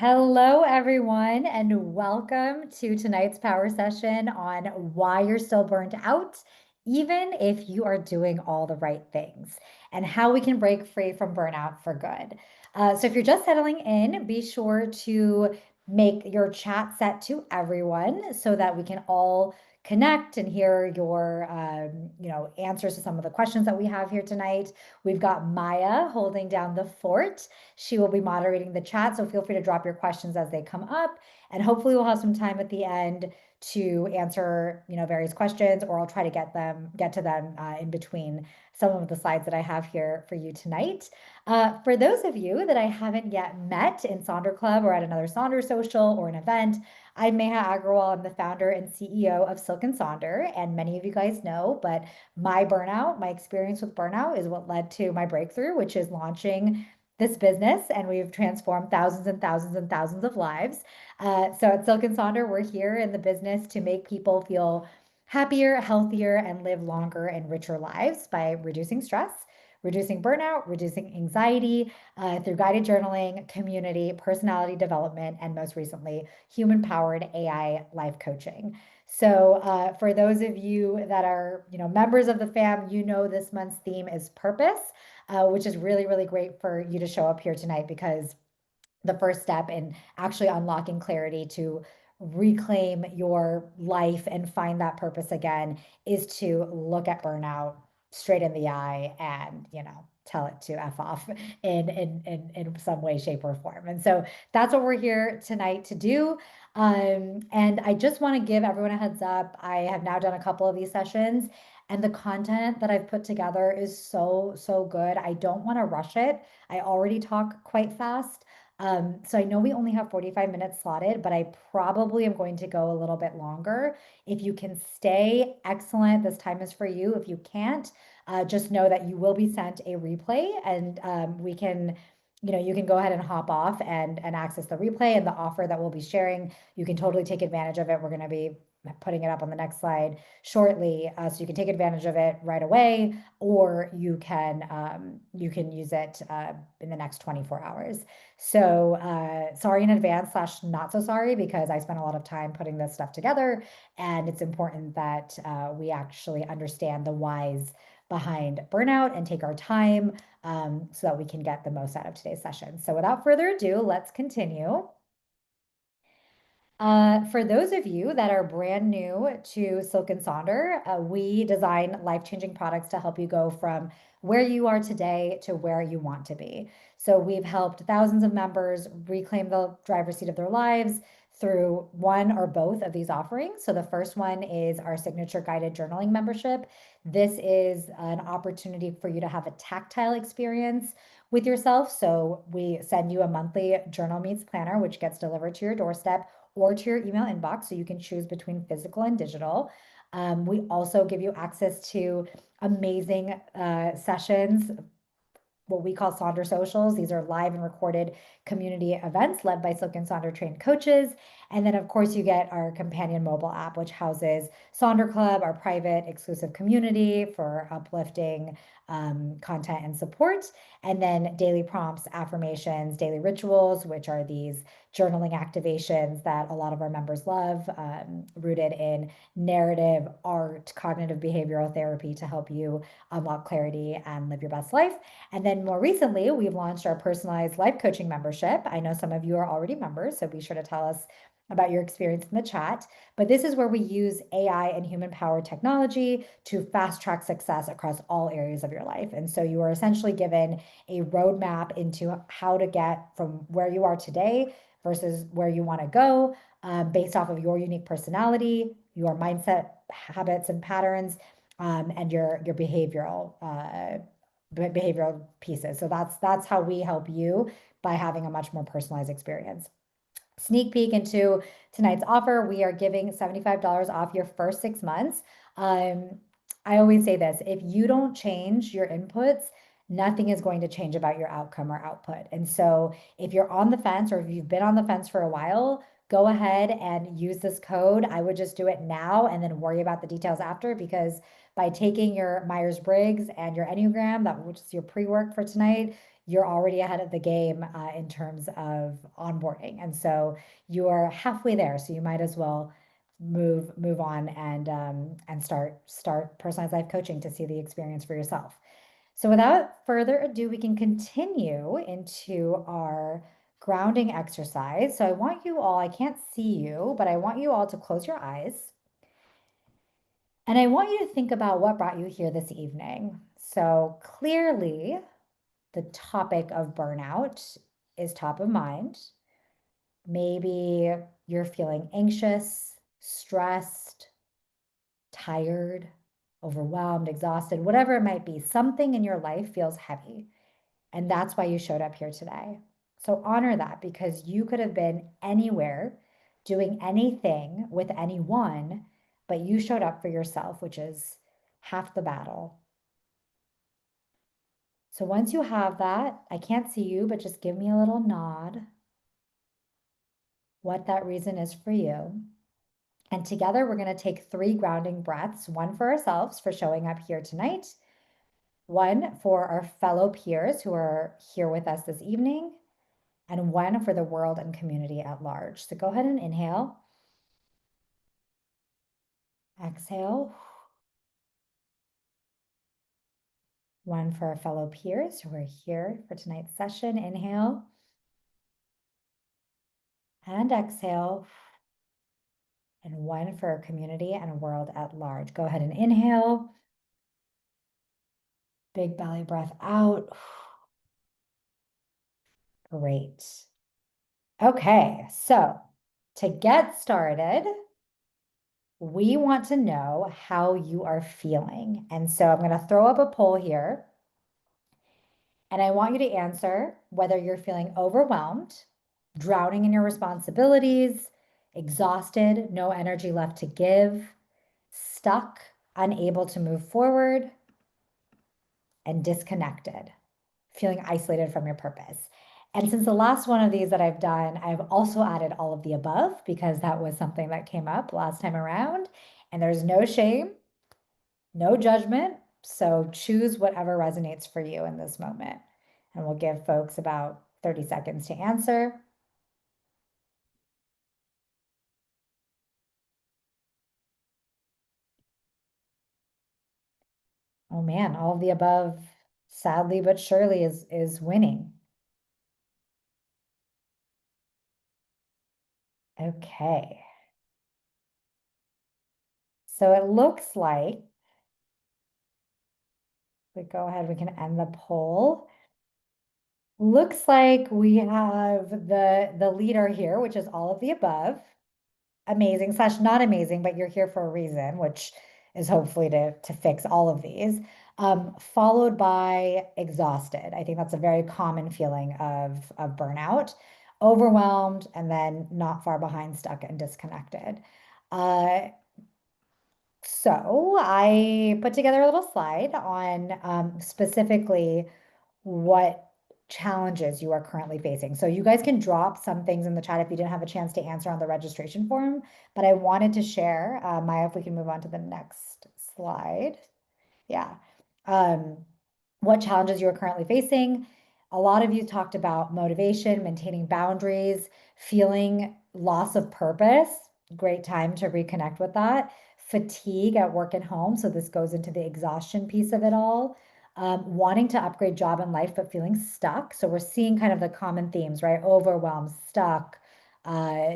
Hello, everyone, and welcome to tonight's power session on why you're still burnt out, even if you are doing all the right things, and how we can break free from burnout for good. So, if you're just settling in, be sure to make your chat set to everyone so that we can all connect and hear your answers to some of the questions that we have here tonight. We've got Maya holding down the fort. She will be moderating the chat, so feel free to drop your questions as they come up, and hopefully we'll have some time at the end to answer, various questions, or I'll try to get to them in between some of the slides that I have here for you tonight. For those of you that I haven't yet met in Sonder Club or at another Sonder Social or an event, I'm Meha Agrawal. I'm the founder and CEO of Silk and Sonder, and many of you guys know, but my experience with burnout is what led to my breakthrough, which is launching this business, and we've transformed thousands and thousands and thousands of lives. So at Silk and Sonder, we're here in the business to make people feel happier, healthier, and live longer and richer lives by reducing stress, reducing burnout, reducing anxiety through guided journaling, community, personality development, and most recently, human-powered AI life coaching. So for those of you that are, members of the fam, this month's theme is purpose, which is really, really great for you to show up here tonight because the first step in actually unlocking clarity to reclaim your life and find that purpose again is to look at burnout straight in the eye and, tell it to F off in some way, shape, or form. And so that's what we're here tonight to do. And I just want to give everyone a heads up. I have now done a couple of these sessions, and the content that I've put together is so, so good. I don't want to rush it. I already talk quite fast. So I know we only have 45 minutes slotted, but I probably am going to go a little bit longer. If you can stay, excellent. This time is for you. If you can't, just know that you will be sent a replay, and we can, you can go ahead and hop off and access the replay and the offer that we'll be sharing. You can totally take advantage of it. We're going to be putting it up on the next slide shortly, so you can take advantage of it right away, or you can use it in the next 24 hours. So sorry in advance slash not so sorry, because I spent a lot of time putting this stuff together, and it's important that we actually understand the whys behind burnout and take our time so that we can get the most out of today's session. So without further ado, let's continue. For those of you that are brand new to Silk and Sonder, we design life-changing products to help you go from where you are today to where you want to be. So we've helped thousands of members reclaim the driver's seat of their lives through one or both of these offerings. So the first one is our signature guided journaling membership. This is an opportunity for you to have a tactile experience with yourself. So we send you a monthly journal meets planner, which gets delivered to your doorstep or to your email inbox, so you can choose between physical and digital. We also give you access to amazing sessions, what we call Sonder Socials. These are live and recorded community events led by Silk and Sonder trained coaches. And then, of course, you get our companion mobile app, which houses Sonder Club, our private exclusive community for uplifting content and support. And then daily prompts, affirmations, daily rituals, which are these journaling activations that a lot of our members love, rooted in narrative, art, cognitive behavioral therapy to help you unlock clarity and live your best life. And then more recently, we've launched our personalized life coaching membership. I know some of you are already members, so be sure to tell us about your experience in the chat. But this is where we use AI and human-powered technology to fast-track success across all areas of your life. And so you are essentially given a roadmap into how to get from where you are today versus where you want to go, based off of your unique personality, your mindset, habits, and patterns, and your behavioral pieces. So that's how we help you by having a much more personalized experience. Sneak peek into tonight's offer, we are giving $75 off your first 6 months. I always say this, if you don't change your inputs, nothing is going to change about your outcome or output. And so if you're on the fence, or if you've been on the fence for a while, go ahead and use this code. I would just do it now and then worry about the details after, because by taking your Myers-Briggs and your Enneagram, which is your pre-work for tonight, you're already ahead of the game in terms of onboarding. And so you're halfway there. So you might as well move on and start personalized life coaching to see the experience for yourself. So without further ado, we can continue into our grounding exercise. So I want you all, I can't see you, but I want you all to close your eyes. And I want you to think about what brought you here this evening. So clearly, the topic of burnout is top of mind. Maybe you're feeling anxious, stressed, tired, overwhelmed, exhausted, whatever it might be. Something in your life feels heavy. And that's why you showed up here today. So honor that, because you could have been anywhere doing anything with anyone, but you showed up for yourself, which is half the battle. So once you have that, I can't see you, but just give me a little nod what that reason is for you. And together we're going to take 3 grounding breaths, one for ourselves for showing up here tonight, one for our fellow peers who are here with us this evening, and one for the world and community at large. So go ahead and inhale. Exhale. One for our fellow peers who are here for tonight's session. Inhale. And exhale. And one for our community and world at large. Go ahead and inhale. Big belly breath out. Great. Okay, so to get started, we want to know how you are feeling. And so I'm going to throw up a poll here. And I want you to answer whether you're feeling overwhelmed, drowning in your responsibilities, exhausted, no energy left to give, stuck, unable to move forward, and disconnected, feeling isolated from your purpose. And since the last one of these that I've done, I've also added all of the above because that was something that came up last time around. And there's no shame, no judgment. So choose whatever resonates for you in this moment. And we'll give folks about 30 seconds to answer. Oh man, all of the above, sadly but surely, is winning. Okay. So it looks like we go ahead, we can end the poll. Looks like we have the leader here, which is all of the above. Amazing slash not amazing, but you're here for a reason, which is hopefully to fix all of these. Followed by exhausted. I think that's a very common feeling of burnout, overwhelmed, and then not far behind, stuck and disconnected. So I put together a little slide on specifically what challenges you are currently facing. So you guys can drop some things in the chat if you didn't have a chance to answer on the registration form, but I wanted to share, Maya, if we can move on to the next slide. Yeah. Um, what challenges you are currently facing. A lot of you talked about motivation, maintaining boundaries, feeling loss of purpose. Great time to reconnect with that. Fatigue at work and home. So this goes into the exhaustion piece of it all. Wanting to upgrade job and life, but feeling stuck. So we're seeing kind of the common themes, right? Overwhelmed, stuck,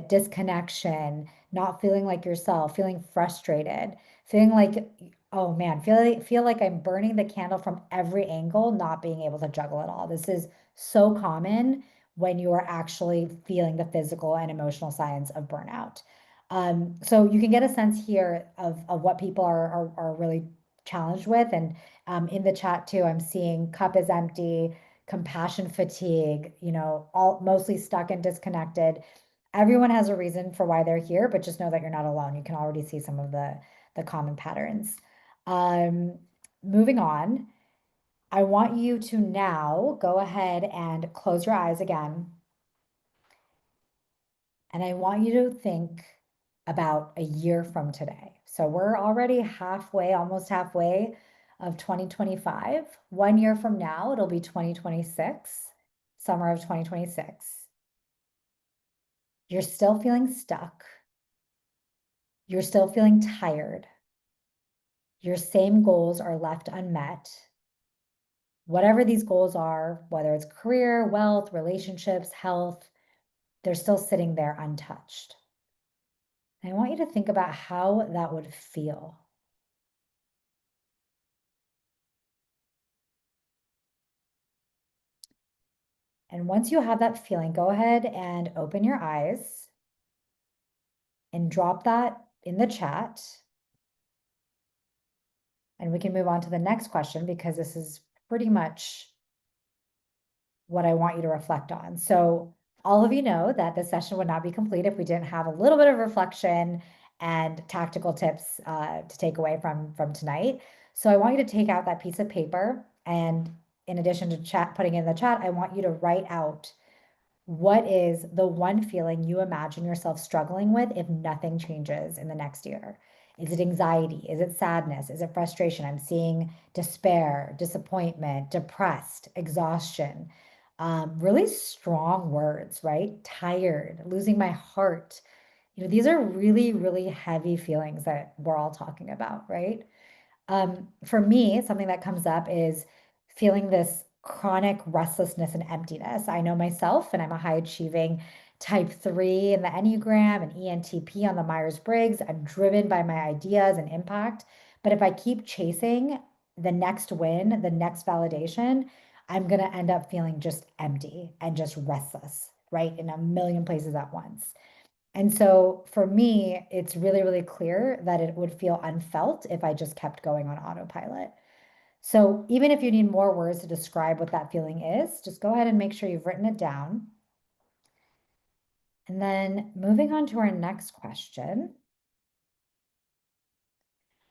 disconnection, not feeling like yourself, feeling frustrated, feeling like, oh man, feel like I'm burning the candle from every angle, not being able to juggle it all. This is so common when you are actually feeling the physical and emotional signs of burnout. So you can get a sense here of what people are really challenged with. And in the chat too, I'm seeing cup is empty, compassion fatigue, all mostly stuck and disconnected. Everyone has a reason for why they're here, but just know that you're not alone. You can already see some of the common patterns. Um, Moving on, I want you to now go ahead and close your eyes again. And I want you to think about a year from today. So we're already halfway, almost halfway of 2025. 1 year from now, it'll be 2026, summer of 2026. You're still feeling stuck. You're still feeling tired. Your same goals are left unmet. Whatever these goals are, whether it's career, wealth, relationships, health, they're still sitting there untouched. And I want you to think about how that would feel. And once you have that feeling, go ahead and open your eyes and drop that in the chat. And we can move on to the next question because this is pretty much what I want you to reflect on. So all of you know that this session would not be complete if we didn't have a little bit of reflection and tactical tips to take away from tonight. So I want you to take out that piece of paper, and in addition to putting it in the chat, I want you to write out what is the one feeling you imagine yourself struggling with if nothing changes in the next year? Is it anxiety? Is it sadness? Is it frustration? I'm seeing despair, disappointment, depressed, exhaustion. Really strong words, right? Tired, losing my heart. These are really, really heavy feelings that we're all talking about, right? For me, something that comes up is feeling this chronic restlessness and emptiness. I know myself, and I'm a high achieving type 3 in the Enneagram and ENTP on the Myers-Briggs. I'm driven by my ideas and impact. But if I keep chasing the next win, the next validation, I'm going to end up feeling just empty and just restless, right? In a million places at once. And so for me, it's really, really clear that it would feel unfelt if I just kept going on autopilot. So even if you need more words to describe what that feeling is, just go ahead and make sure you've written it down. And then moving on to our next question,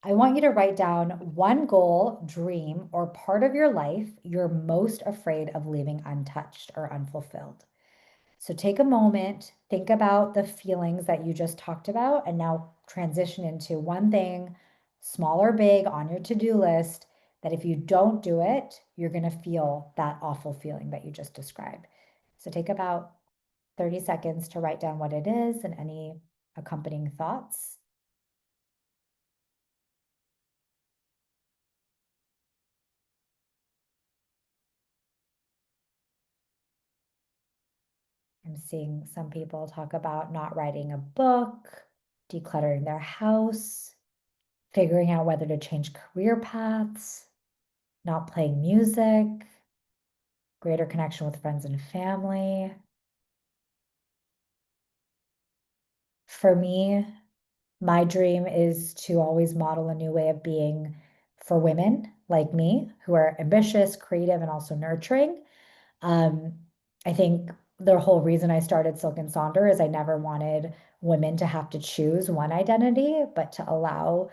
I want you to write down one goal, dream, or part of your life you're most afraid of leaving untouched or unfulfilled. So take a moment, think about the feelings that you just talked about, and now transition into one thing, small or big, on your to-do list, that if you don't do it, you're going to feel that awful feeling that you just described. So take about 30 seconds to write down what it is and any accompanying thoughts. I'm seeing some people talk about not writing a book, decluttering their house, figuring out whether to change career paths, not playing music, greater connection with friends and family. For me, my dream is to always model a new way of being for women like me who are ambitious, creative, and also nurturing. Um, I think the whole reason I started Silk and Sonder is I never wanted women to have to choose one identity, but to allow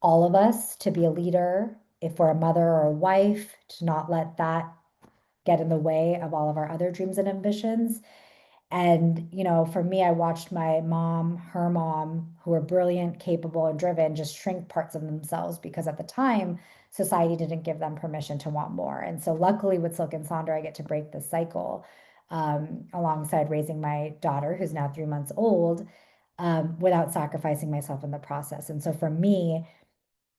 all of us to be a leader. If we're a mother or a wife, to not let that get in the way of all of our other dreams and ambitions. And, for me, I watched my mom, her mom, who were brilliant, capable, and driven, just shrink parts of themselves because at the time, society didn't give them permission to want more. And so, luckily, with Silk and Sonder, I get to break the cycle alongside raising my daughter, who's now 3 months old, without sacrificing myself in the process. And so, for me,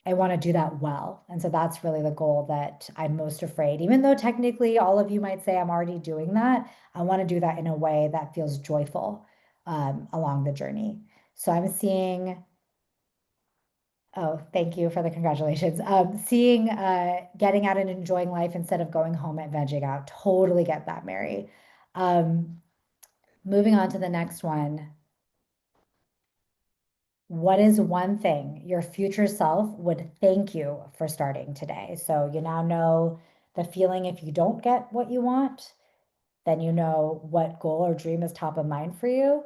I want to do that well. And so that's really the goal that I'm most afraid. Even though technically all of you might say I'm already doing that, I want to do that in a way that feels joyful along the journey. So I'm seeing, oh, thank you for the congratulations. Seeing getting out and enjoying life instead of going home and vegging out. Totally get that, Mary. Um, Moving on to the next one. What is one thing your future self would thank you for starting today? So you now know the feeling if you don't get what you want, then you know what goal or dream is top of mind for you.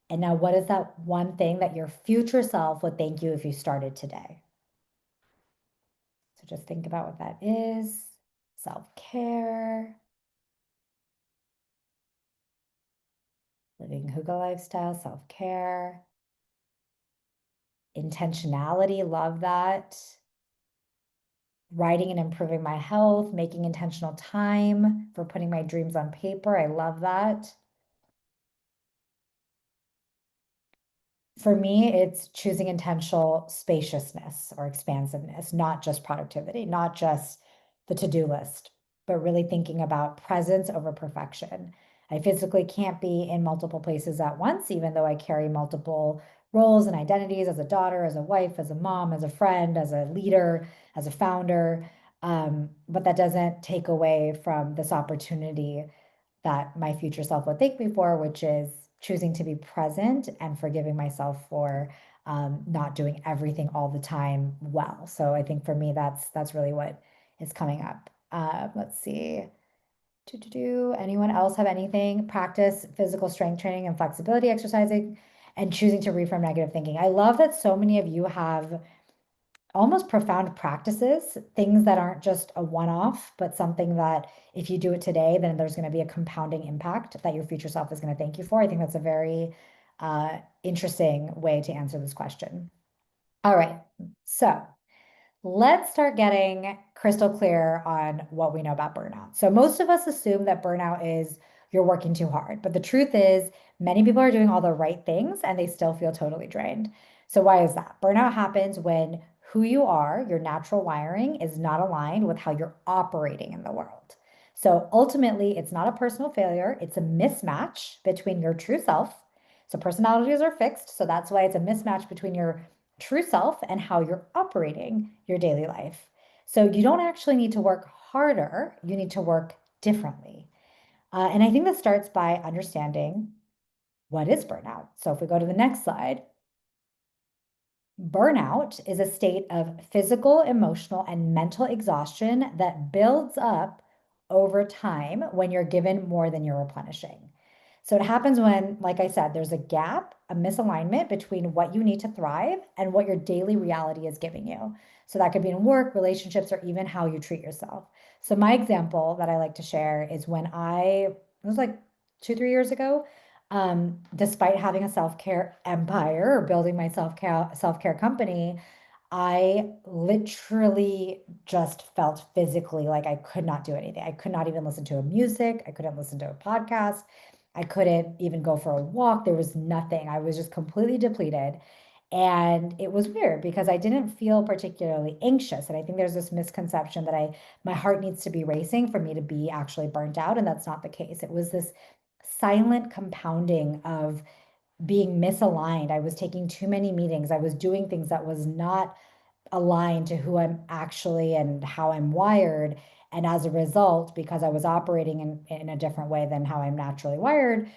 And now, what is that one thing that your future self would thank you if you started today? So just think about what that is. Self-care, living hygge lifestyle, self-care, intentionality, love that. writing and improving my health, making intentional time for putting my dreams on paper. I love that. For me, it's choosing intentional spaciousness or expansiveness, not just productivity, not just the to-do list, but really thinking about presence over perfection. I physically can't be in multiple places at once, even though I carry multiple roles and identities as a daughter, as a wife, as a mom, as a friend, as a leader, as a founder. But that doesn't take away from this opportunity that my future self would thank me for, which is choosing to be present and forgiving myself for not doing everything all the time well. So I think for me, that's really what is coming up. Let's see. Do anyone else have anything? Practice physical strength training and flexibility exercising and choosing to reframe negative thinking. I love that so many of you have almost profound practices, things that aren't just a one-off, but something that if you do it today, then there's going to be a compounding impact that your future self is going to thank you for. I think that's a very interesting way to answer this question. All right, so let's start getting crystal clear on what we know about burnout. So most of us assume that burnout is you're working too hard, but the truth is many people are doing all the right things and they still feel totally drained. So why is that? Burnout happens when who you are, your natural wiring, is not aligned with how you're operating in the world. So ultimately, it's not a personal failure, it's a mismatch between your true self. So personalities are fixed, so that's why it's a mismatch between your true self and how you're operating your daily life. So you don't actually need to work harder, you need to work differently. And I think that starts by understanding what is burnout. So if we go to the next slide, burnout is a state of physical, emotional, and mental exhaustion that builds up over time when you're given more than you're replenishing. So it happens when, like I said, there's a gap, a misalignment between what you need to thrive and what your daily reality is giving you. So that could be in work, relationships, or even how you treat yourself. So my example that I like to share is when it was like 2, 3 years ago, despite having a self-care empire or building my self-care company, I literally just felt physically like I could not do anything. I could not even listen to a music. I couldn't listen to a podcast. I couldn't even go for a walk. There was nothing. I was just completely depleted. And it was weird because I didn't feel particularly anxious. And I think there's this misconception that my heart needs to be racing for me to be actually burnt out. And that's not the case. It was this silent compounding of being misaligned. I was taking too many meetings. I was doing things that was not aligned to who I'm actually and how I'm wired. And as a result, because I was operating in a different way than how I'm naturally wired,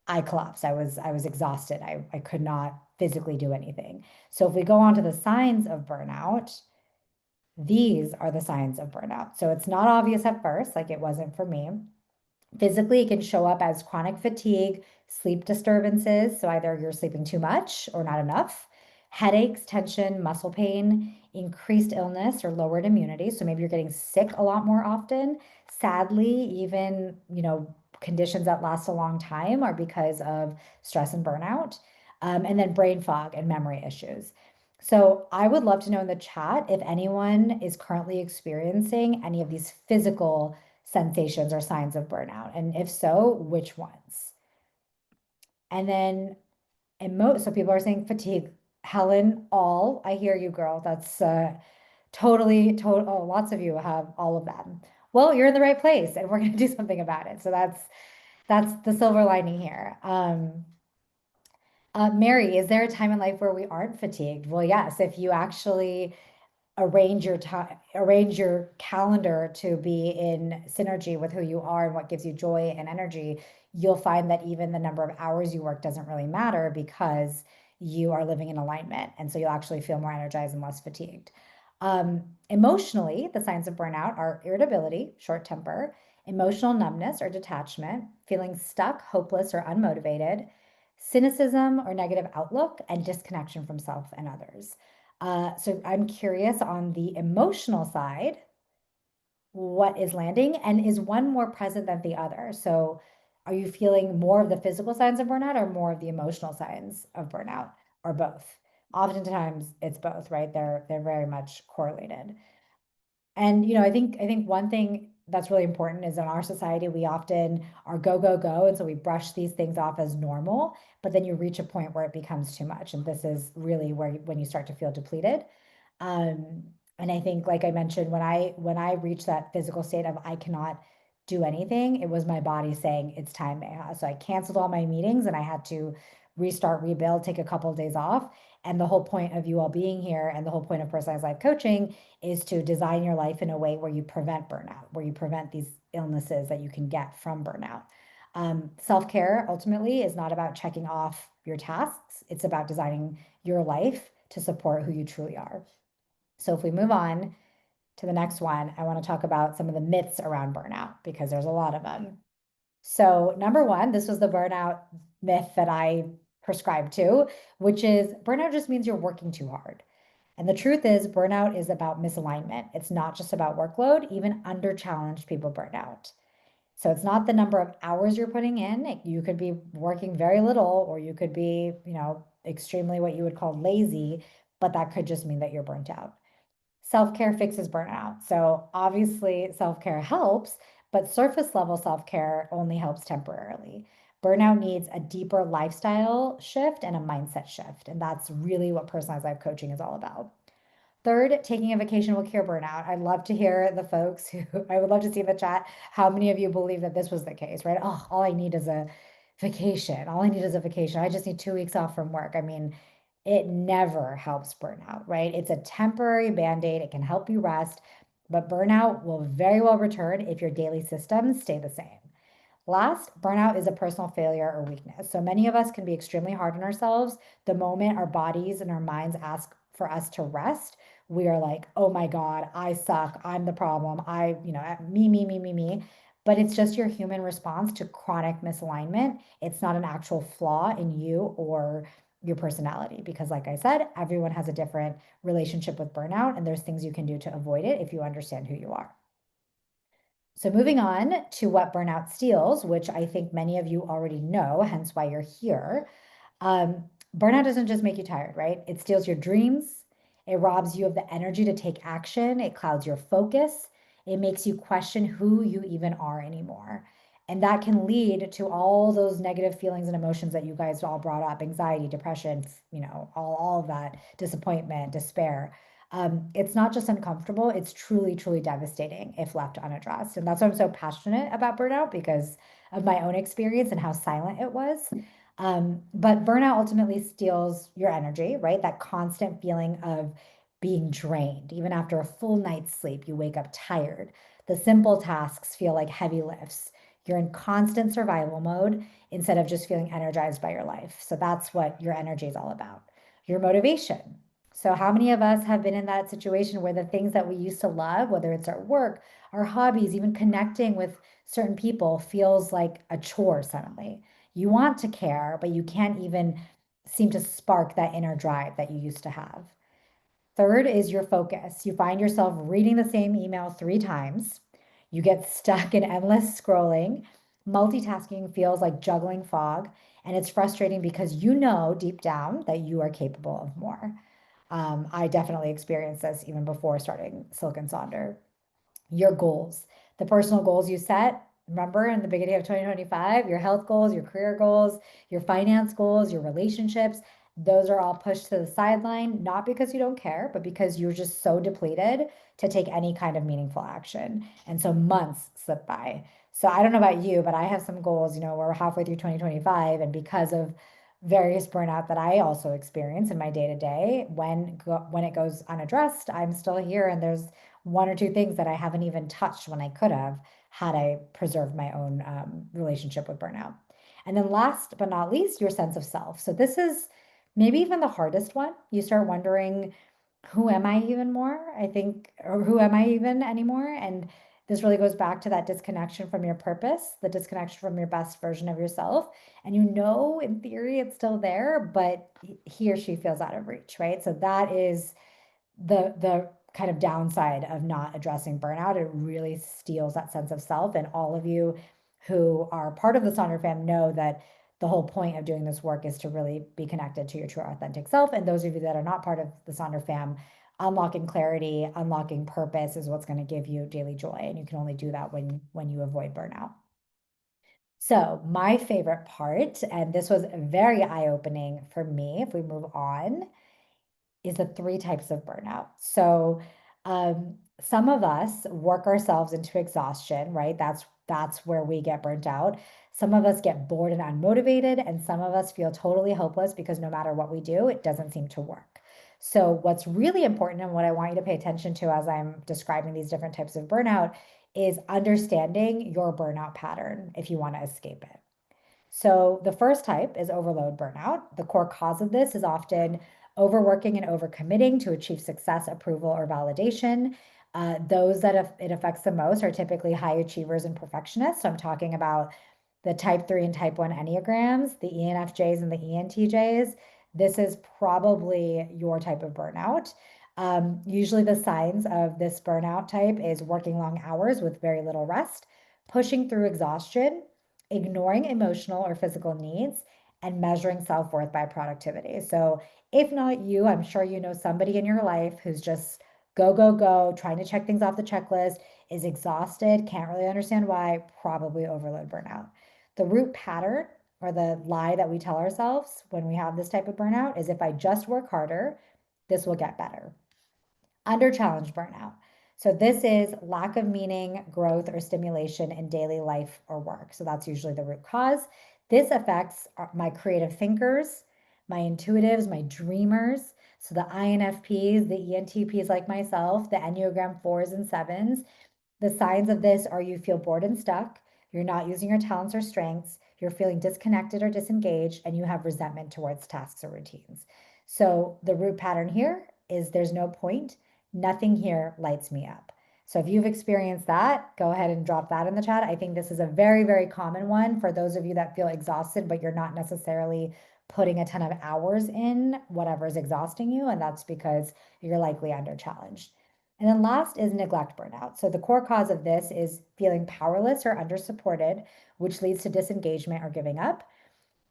I collapsed. I was exhausted. I could not physically do anything. So if we go on to the signs of burnout, these are the signs of burnout. So it's not obvious at first, like it wasn't for me. Physically, it can show up as chronic fatigue, sleep disturbances. So either you're sleeping too much or not enough, headaches, tension, muscle pain, increased illness or lowered immunity. So maybe you're getting sick a lot more often. Sadly, even, conditions that last a long time are because of stress and burnout. And then brain fog and memory issues. So I would love to know in the chat if anyone is currently experiencing any of these physical sensations or signs of burnout? And if so, which ones? And then so people are saying fatigue. Helen, I hear you, girl. That's totally, total. Oh, lots of you have all of that. Well, you're in the right place, and we're going to do something about it. So that's the silver lining here. Mary, is there a time in life where we aren't fatigued? Well, yes. If you actually arrange your time, arrange your calendar to be in synergy with who you are and what gives you joy and energy, you'll find that even the number of hours you work doesn't really matter because you are living in alignment. And so you'll actually feel more energized and less fatigued. Emotionally, the signs of burnout are irritability, short temper, emotional numbness or detachment, feeling stuck, hopeless, or unmotivated, cynicism or negative outlook, and disconnection from self and others. So I'm curious on the emotional side, what is landing and is one more present than the other? So are you feeling more of the physical signs of burnout or more of the emotional signs of burnout or both? Oftentimes it's both, right? They're very much correlated. And I think one thing that's really important is in our society, we often are go, go, go. And so we brush these things off as normal, but then you reach a point where it becomes too much. And this is really where when you start to feel depleted. Um, and I think, like I mentioned, when I reached that physical state of I cannot do anything, it was my body saying it's time, Neha. So I canceled all my meetings and I had to restart, rebuild, take a couple of days off. And the whole point of you all being here and the whole point of personalized life coaching is to design your life in a way where you prevent burnout, where you prevent these illnesses that you can get from burnout. Self-care ultimately is not about checking off your tasks. It's about designing your life to support who you truly are. So if we move on to the next one, I want to talk about some of the myths around burnout because there's a lot of them. So number one, this was the burnout myth that I prescribed to, which is burnout just means you're working too hard. And the truth is, burnout is about misalignment. It's not just about workload. Even under challenged people burn out. So it's not the number of hours you're putting in. You could be working very little, or you could be, extremely what you would call lazy, but that could just mean that you're burnt out. Self-care fixes burnout. So obviously, self-care helps, but surface level self-care only helps temporarily. Burnout needs a deeper lifestyle shift and a mindset shift. And that's really what personalized life coaching is all about. Third, taking a vacation will cure burnout. I'd love to hear the folks who, I would love to see in the chat how many of you believe that this was the case, right? Oh, all I need is a vacation. All I need is a vacation. I just need 2 weeks off from work. I mean, it never helps burnout, right? It's a temporary band-aid. It can help you rest, but burnout will very well return if your daily systems stay the same. Last, burnout is a personal failure or weakness. So many of us can be extremely hard on ourselves. The moment our bodies and our minds ask for us to rest, we are like, oh my God, I suck. I'm the problem. Me, me, me, me, me. But it's just your human response to chronic misalignment. It's not an actual flaw in you or your personality. Because, like I said, everyone has a different relationship with burnout, and there's things you can do to avoid it if you understand who you are. So moving on to what burnout steals, which I think many of you already know, hence why you're here. Burnout doesn't just make you tired, right? It steals your dreams. It robs you of the energy to take action. It clouds your focus. It makes you question who you even are anymore. And that can lead to all those negative feelings and emotions that you guys all brought up, anxiety, depression, all of that, disappointment, despair. It's not just uncomfortable, it's truly, truly devastating if left unaddressed. And that's why I'm so passionate about burnout because of my own experience and how silent it was. But burnout ultimately steals your energy, right? That constant feeling of being drained. Even after a full night's sleep, you wake up tired. The simple tasks feel like heavy lifts. You're in constant survival mode instead of just feeling energized by your life. So that's what your energy is all about. Your motivation. So, how many of us have been in that situation where the things that we used to love, whether it's our work, our hobbies, even connecting with certain people, feels like a chore suddenly? You want to care, but you can't even seem to spark that inner drive that you used to have. Third is your focus. You find yourself reading the same email 3 times. You get stuck in endless scrolling. Multitasking feels like juggling fog, and it's frustrating because you know deep down that you are capable of more. I definitely experienced this even before starting Silk and Sonder. Your goals, the personal goals you set. Remember in the beginning of 2025, your health goals, your career goals, your finance goals, your relationships, those are all pushed to the sideline, not because you don't care, but because you're just so depleted to take any kind of meaningful action. And so months slip by. So I don't know about you, but I have some goals, we're halfway through 2025, and because of various burnout that I also experience in my day to day, when it goes unaddressed, I'm still here, and there's one or two things that I haven't even touched when I could have had I preserved my own relationship with burnout. And then last but not least, your sense of self. So this is maybe even the hardest one. You start wondering, who am I even more? I think, or who am I even anymore? And this really goes back to that disconnection from your purpose, the disconnection from your best version of yourself. And in theory, it's still there, but he or she feels out of reach, right? So that is the kind of downside of not addressing burnout. It really steals that sense of self. And all of you who are part of the Sonder fam know that the whole point of doing this work is to really be connected to your true authentic self. And those of you that are not part of the Sonder fam, unlocking clarity, unlocking purpose is what's going to give you daily joy. And you can only do that when you avoid burnout. So, my favorite part, and this was very eye-opening for me, if we move on, is the three types of burnout. So, some of us work ourselves into exhaustion, right? That's where we get burnt out. Some of us get bored and unmotivated, and some of us feel totally hopeless because no matter what we do, it doesn't seem to work. So, what's really important and what I want you to pay attention to as I'm describing these different types of burnout is understanding your burnout pattern if you want to escape it. So the first type is overload burnout. The core cause of this is often overworking and overcommitting to achieve success, approval, or validation. Those that it affects the most are typically high achievers and perfectionists. So I'm talking about the type 3 and type 1 Enneagrams, the ENFJs and the ENTJs. This is probably your type of burnout. Usually the signs of this burnout type is working long hours with very little rest, pushing through exhaustion, ignoring emotional or physical needs, and measuring self-worth by productivity. So if not you, I'm sure you know somebody in your life who's just go, go, go, trying to check things off the checklist, is exhausted, can't really understand why, probably overload burnout. The root pattern or the lie that we tell ourselves when we have this type of burnout is if I just work harder, this will get better. Under challenge burnout. So this is lack of meaning, growth, or stimulation in daily life or work. So that's usually the root cause. This affects my creative thinkers, my intuitives, my dreamers. So the INFPs, the ENTPs like myself, the Enneagram 4s and 7s. The signs of this are you feel bored and stuck, you're not using your talents or strengths, you're feeling disconnected or disengaged, and you have resentment towards tasks or routines. So the root pattern here is there's no point. Nothing here lights me up. So if you've experienced that, go ahead and drop that in the chat. I think this is a very, very common one for those of you that feel exhausted, but you're not necessarily putting a ton of hours in whatever is exhausting you. And that's because you're likely under challenged. And then last is neglect burnout. So the core cause of this is feeling powerless or under supported, which leads to disengagement or giving up.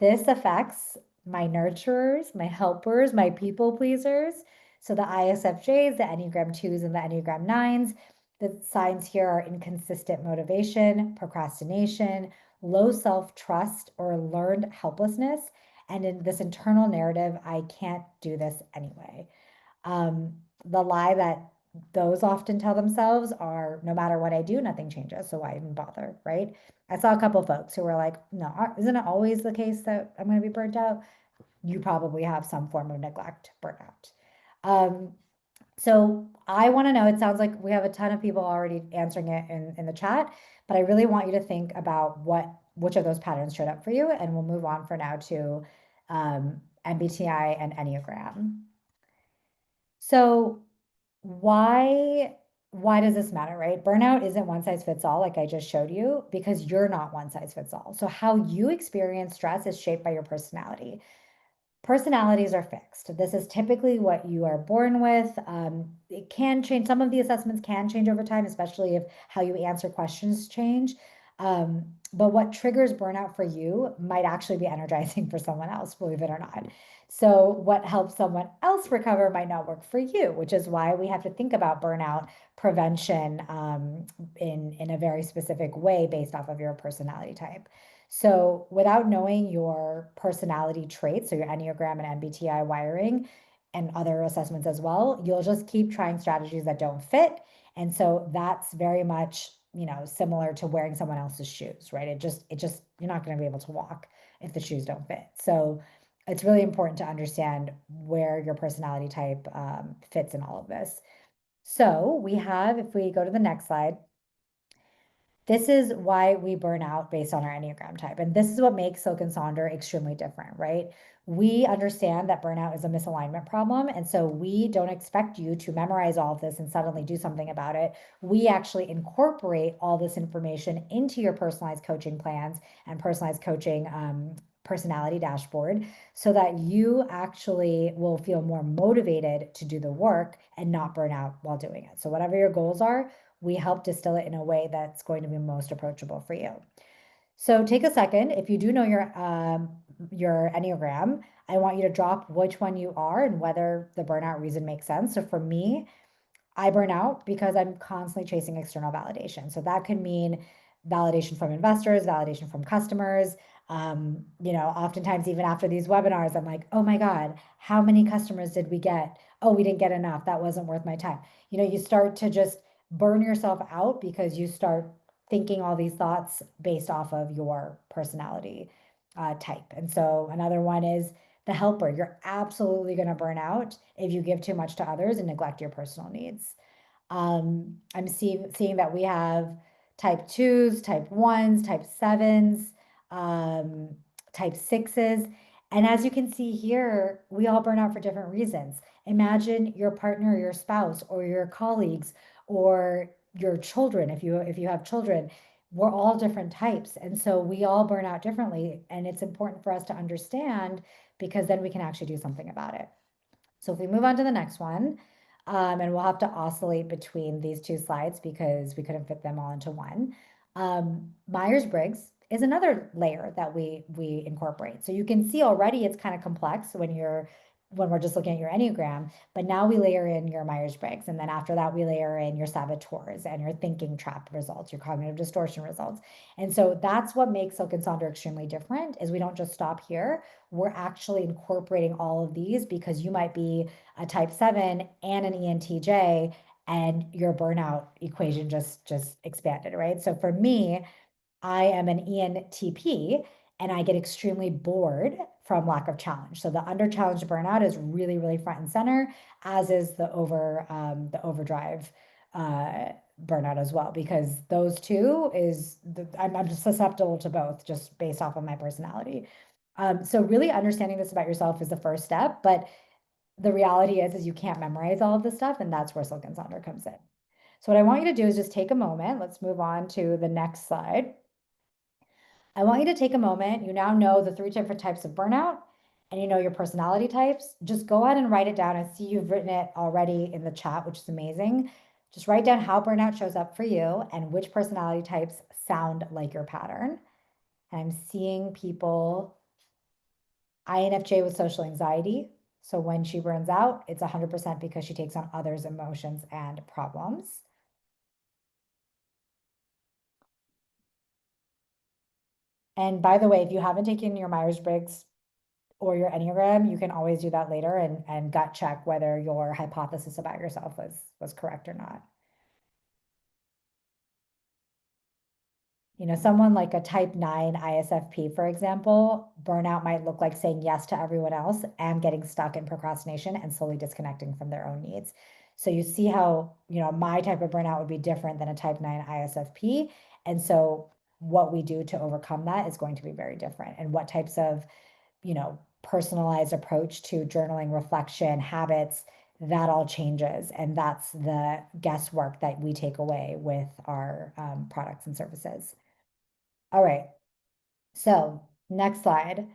This affects my nurturers, my helpers, my people pleasers. So the ISFJs, the Enneagram 2s, and the Enneagram 9s. The signs here are inconsistent motivation, procrastination, low self trust, or learned helplessness. And in this internal narrative, I can't do this anyway. The lie that those often tell themselves are no matter what I do, nothing changes. So why even bother, right? I saw a couple folks who were like, no, isn't it always the case that I'm going to be burnt out? You probably have some form of neglect burnout. Um, so I want to know, it sounds like we have a ton of people already answering it in the chat, but I really want you to think about which of those patterns showed up for you. And we'll move on for now to MBTI and Enneagram. So why does this matter, right? Burnout isn't one size fits all, like I just showed you, because you're not one size fits all. So how you experience stress is shaped by your personality. Personalities are fixed. This is typically what you are born with. It can change. Some of the assessments can change over time, especially if how you answer questions change. But what triggers burnout for you might actually be energizing for someone else, believe it or not. So what helps someone else recover might not work for you, which is why we have to think about burnout prevention in a very specific way based off of your personality type. So without knowing your personality traits, so your Enneagram and MBTI wiring and other assessments as well, you'll just keep trying strategies that don't fit. And so that's very much, similar to wearing someone else's shoes, right? You're not going to be able to walk if the shoes don't fit. So it's really important to understand where your personality type fits in all of this. So we have, if we go to the next slide, this is why we burn out based on our Enneagram type. And this is what makes Silk and Sonder extremely different, right? We understand that burnout is a misalignment problem. And so we don't expect you to memorize all of this and suddenly do something about it. We actually incorporate all this information into your personalized coaching plans and personalized coaching personality dashboard so that you actually will feel more motivated to do the work and not burn out while doing it. So whatever your goals are, we help distill it in a way that's going to be most approachable for you. So take a second. If you do know your your Enneagram. I want you to drop which one you are and whether the burnout reason makes sense. So for me, I burn out because I'm constantly chasing external validation. So that could mean validation from investors, validation from customers. Oftentimes, even after these webinars, I'm like, oh my God, how many customers did we get? Oh, we didn't get enough. That wasn't worth my time. You start to just burn yourself out because you start thinking all these thoughts based off of your personality type. And so another one is the helper. You're absolutely going to burn out if you give too much to others and neglect your personal needs. I'm seeing that we have type twos, type ones, type sevens, um, type sixes. And as you can see here, we all burn out for different reasons. Imagine your partner, your spouse, or your colleagues, or your children, if you have children. We're all different types. And so we all burn out differently. And it's important for us to understand because then we can actually do something about it. So if we move on to the next one, and we'll have to oscillate between these two slides because we couldn't fit them all into one. Myers-Briggs is another layer that we incorporate. So you can see already it's kind of complex when we're just looking at your Enneagram, but now we layer in your Myers-Briggs. And then after that, we layer in your saboteurs and your thinking trap results, your cognitive distortion results. And so that's what makes Silk and Sonder extremely different is we don't just stop here. We're actually incorporating all of these because you might be a type 7 and an ENTJ and your burnout equation just expanded, right? So for me, I am an ENTP and I get extremely bored from lack of challenge. So the under challenged burnout is really, really front and center, as is the overdrive burnout as well, because those two I'm just susceptible to both just based off of my personality. So really understanding this about yourself is the first step, but the reality is you can't memorize all of this stuff, and that's where Silk and Sonder comes in. So what I want you to do is just take a moment. Let's move on to the next slide. I want you to take a moment. You now know the three different types of burnout and you know your personality types. Just go ahead and write it down. I see you've written it already in the chat, which is amazing. Just write down how burnout shows up for you and which personality types sound like your pattern. And I'm seeing people, INFJ with social anxiety. So when she burns out, it's 100% because she takes on others' emotions and problems. And by the way, if you haven't taken your Myers-Briggs or your Enneagram, you can always do that later and gut check whether your hypothesis about yourself was correct or not. Someone like a type 9 ISFP, for example, burnout might look like saying yes to everyone else and getting stuck in procrastination and slowly disconnecting from their own needs. So you see how, my type of burnout would be different than a type 9 ISFP. And so what we do to overcome that is going to be very different. And what types of, personalized approach to journaling, reflection, habits, that all changes. And that's the guesswork that we take away with our products and services. All right. So next slide.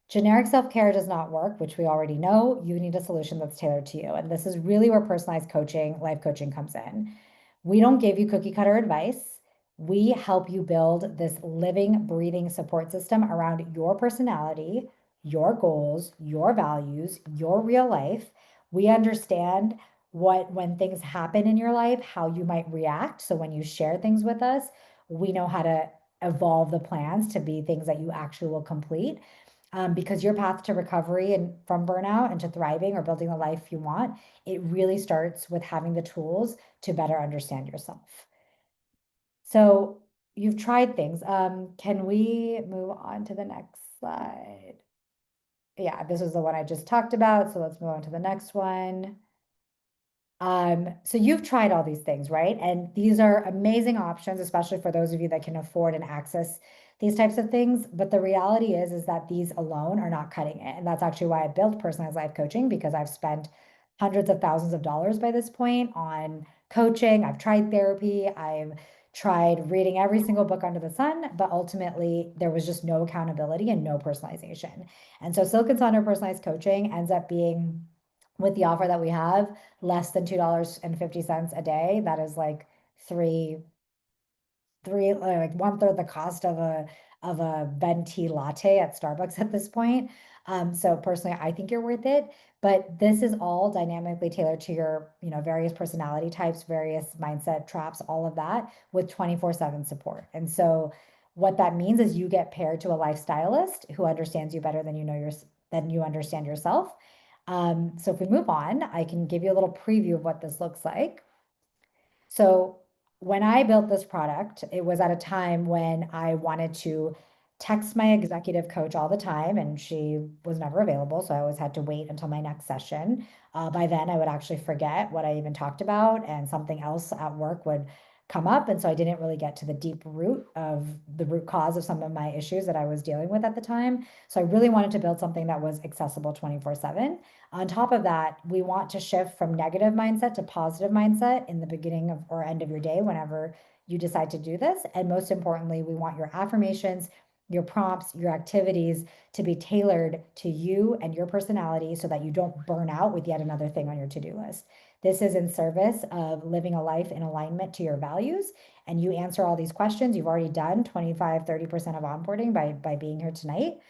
Generic self-care does not work, which we already know. You need a solution that's tailored to you. And this is really where personalized coaching, life coaching comes in. We don't give you cookie cutter advice. We help you build this living, breathing support system around your personality, your goals, your values, your real life. We understand when things happen in your life, how you might react. So when you share things with us, we know how to evolve the plans to be things that you actually will complete. Because your path to recovery and from burnout and to thriving or building the life you want, it really starts with having the tools to better understand yourself. So you've tried things. Can we move on to the next slide? Yeah, this is the one I just talked about. So let's move on to the next one. So you've tried all these things, right? And these are amazing options, especially for those of you that can afford and access these types of things. But the reality is that these alone are not cutting it. And that's actually why I built personalized life coaching, because I've spent hundreds of thousands of dollars by this point on coaching. I've tried therapy. I've tried reading every single book under the sun, but ultimately there was just no accountability and no personalization. And so Silk and Sonder personalized coaching ends up being, with the offer that we have, less than $2.50 a day. That is like three like one third the cost of of a venti latte at Starbucks at this point. So personally, I think you're worth it. But this is all dynamically tailored to your, various personality types, various mindset traps, all of that with 24/7 support. And so what that means is you get paired to a lifestylist who understands you better than you understand yourself. So if we move on, I can give you a little preview of what this looks like. So when I built this product, it was at a time when I wanted to text my executive coach all the time, and she was never available. So I always had to wait until my next session. By then, I would actually forget what I even talked about, and something else at work would come up. And so I didn't really get to the root cause of some of my issues that I was dealing with at the time. So I really wanted to build something that was accessible 24/7. On top of that, we want to shift from negative mindset to positive mindset in the beginning of or end of your day, whenever you decide to do this. And most importantly, we want your affirmations, your prompts, your activities to be tailored to you and your personality so that you don't burn out with yet another thing on your to-do list. This is in service of living a life in alignment to your values. And you answer all these questions. You've already done 25, 30% of onboarding by being here tonight,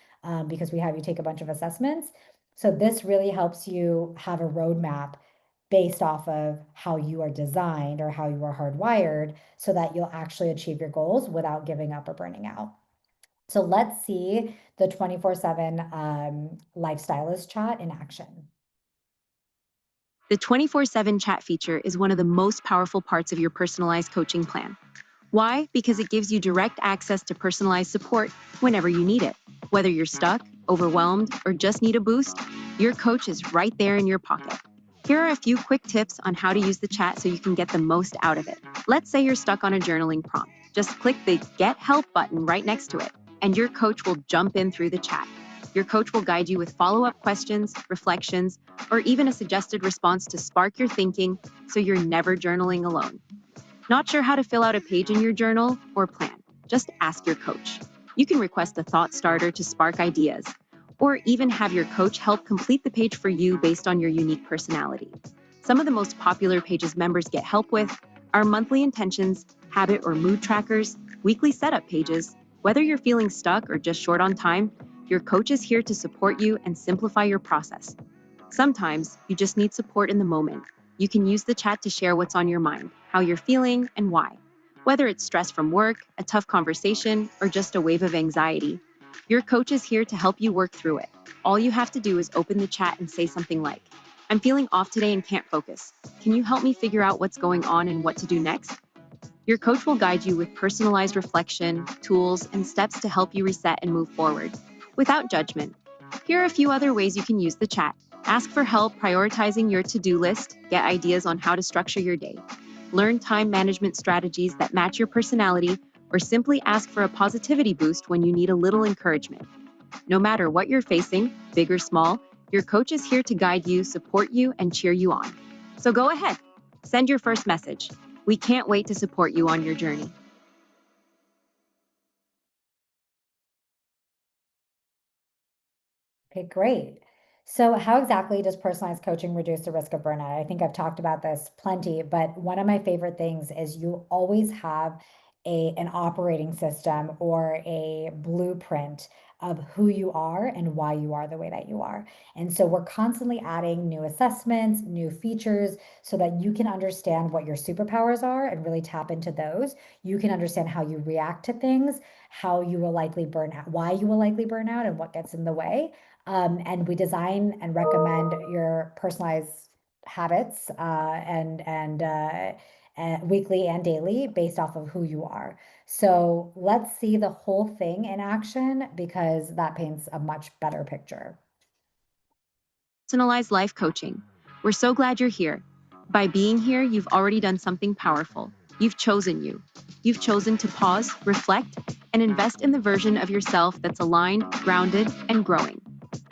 because we have you take a bunch of assessments. So this really helps you have a roadmap based off of how you are designed or how you are hardwired so that you'll actually achieve your goals without giving up or burning out. So let's see the 24/7 lifestylist chat in action. The 24/7 chat feature is one of the most powerful parts of your personalized coaching plan. Why? Because it gives you direct access to personalized support whenever you need it. Whether you're stuck, overwhelmed, or just need a boost, your coach is right there in your pocket. Here are a few quick tips on how to use the chat so you can get the most out of it. Let's say you're stuck on a journaling prompt. Just click the Get Help button right next to it, and your coach will jump in through the chat. Your coach will guide you with follow-up questions, reflections, or even a suggested response to spark your thinking so you're never journaling alone. Not sure how to fill out a page in your journal or plan? Just ask your coach. You can request a thought starter to spark ideas, or even have your coach help complete the page for you based on your unique personality. Some of the most popular pages members get help with are monthly intentions, habit or mood trackers, weekly setup pages. Whether you're feeling stuck or just short on time, your coach is here to support you and simplify your process. Sometimes you just need support in the moment. You can use the chat to share what's on your mind, how you're feeling, and why. Whether it's stress from work, a tough conversation, or just a wave of anxiety, your coach is here to help you work through it. All you have to do is open the chat and say something like, "I'm feeling off today and can't focus. Can you help me figure out what's going on and what to do next?" Your coach will guide you with personalized reflection, tools, and steps to help you reset and move forward without judgment. Here are a few other ways you can use the chat. Ask for help prioritizing your to-do list, get ideas on how to structure your day, learn time management strategies that match your personality, or simply ask for a positivity boost when you need a little encouragement. No matter what you're facing, big or small, your coach is here to guide you, support you, and cheer you on. So go ahead, send your first message. We can't wait to support you on your journey. Okay, great. So how exactly does personalized coaching reduce the risk of burnout? I think I've talked about this plenty, but one of my favorite things is you always have an operating system or a blueprint of who you are and why you are the way that you are. And so we're constantly adding new assessments, new features, so that you can understand what your superpowers are and really tap into those. You can understand how you react to things, how you will likely burn out, why you will likely burn out, and what gets in the way. And we design and recommend your personalized habits weekly and daily based off of who you are. So let's see the whole thing in action because that paints a much better picture. Personalized life coaching. We're so glad you're here. By being here, you've already done something powerful. You've chosen you. You've chosen to pause, reflect, and invest in the version of yourself that's aligned, grounded, and growing.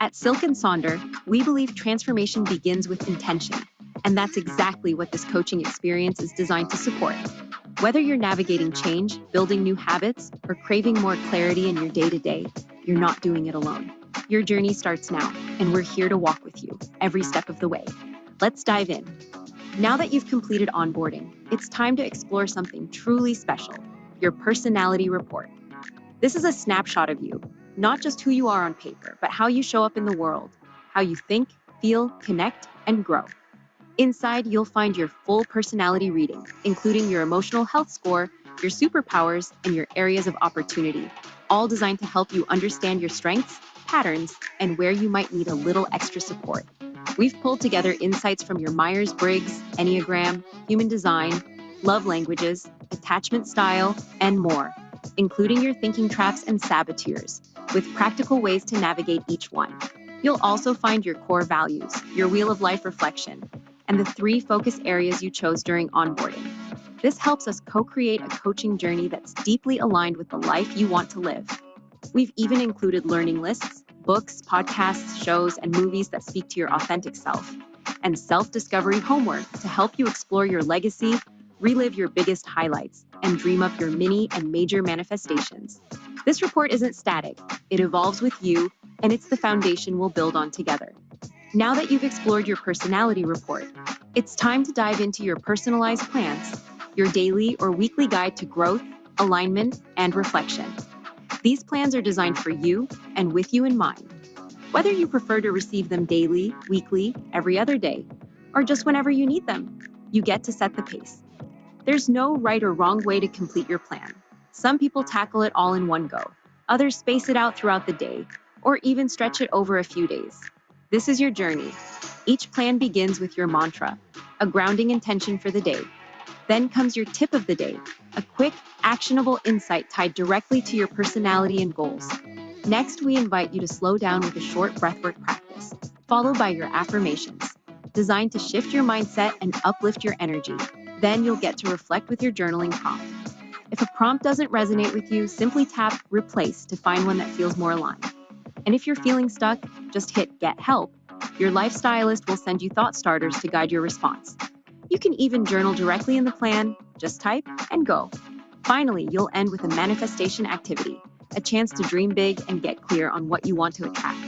At Silk and Sonder, we believe transformation begins with intention, and that's exactly what this coaching experience is designed to support. Whether you're navigating change, building new habits, or craving more clarity in your day-to-day, you're not doing it alone. Your journey starts now, and we're here to walk with you every step of the way. Let's dive in. Now that you've completed onboarding, it's time to explore something truly special, your personality report. This is a snapshot of you, not just who you are on paper, but how you show up in the world, how you think, feel, connect, and grow. Inside, you'll find your full personality reading, including your emotional health score, your superpowers, and your areas of opportunity, all designed to help you understand your strengths, patterns, and where you might need a little extra support. We've pulled together insights from your Myers-Briggs, Enneagram, human design, love languages, attachment style, and more, including your thinking traps and saboteurs, with practical ways to navigate each one. You'll also find your core values, your wheel of life reflection, and the 3 focus areas you chose during onboarding. This helps us co-create a coaching journey that's deeply aligned with the life you want to live. We've even included learning lists, books, podcasts, shows, and movies that speak to your authentic self, and self-discovery homework to help you explore your legacy, relive your biggest highlights, and dream up your mini and major manifestations. This report isn't static, it evolves with you, and it's the foundation we'll build on together. Now that you've explored your personality report, it's time to dive into your personalized plans, your daily or weekly guide to growth, alignment, and reflection. These plans are designed for you and with you in mind. Whether you prefer to receive them daily, weekly, every other day, or just whenever you need them, you get to set the pace. There's no right or wrong way to complete your plan. Some people tackle it all in one go. Others space it out throughout the day, or even stretch it over a few days. This is your journey. Each plan begins with your mantra, a grounding intention for the day. Then comes your tip of the day, a quick, actionable insight tied directly to your personality and goals. Next, we invite you to slow down with a short breathwork practice, followed by your affirmations, designed to shift your mindset and uplift your energy. Then you'll get to reflect with your journaling prompt. If a prompt doesn't resonate with you, simply tap Replace to find one that feels more aligned. And if you're feeling stuck, just hit Get Help. Your life stylist will send you thought starters to guide your response. You can even journal directly in the plan, just type and go. Finally, you'll end with a manifestation activity, a chance to dream big and get clear on what you want to attract.